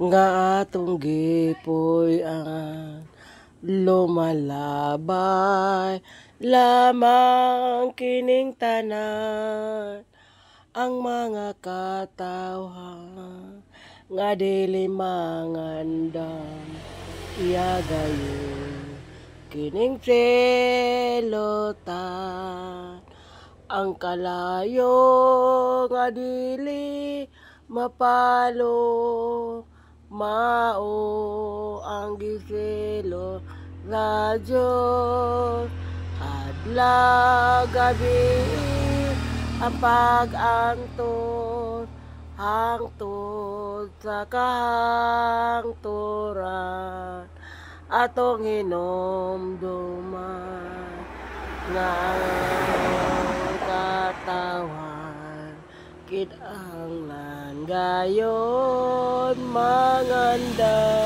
nga atong gipuy-an lumalabay lamang kining tanan ang mga katawhan nga dili mangandam iyagayon kining selotan ang kalayo nga dili mapalo mao ang giselo sa Diyos adlaw gabi ang pag-antos hangtod sa kahangturan atong hinumduman nga ang katawan kinahanglan gayon mangandam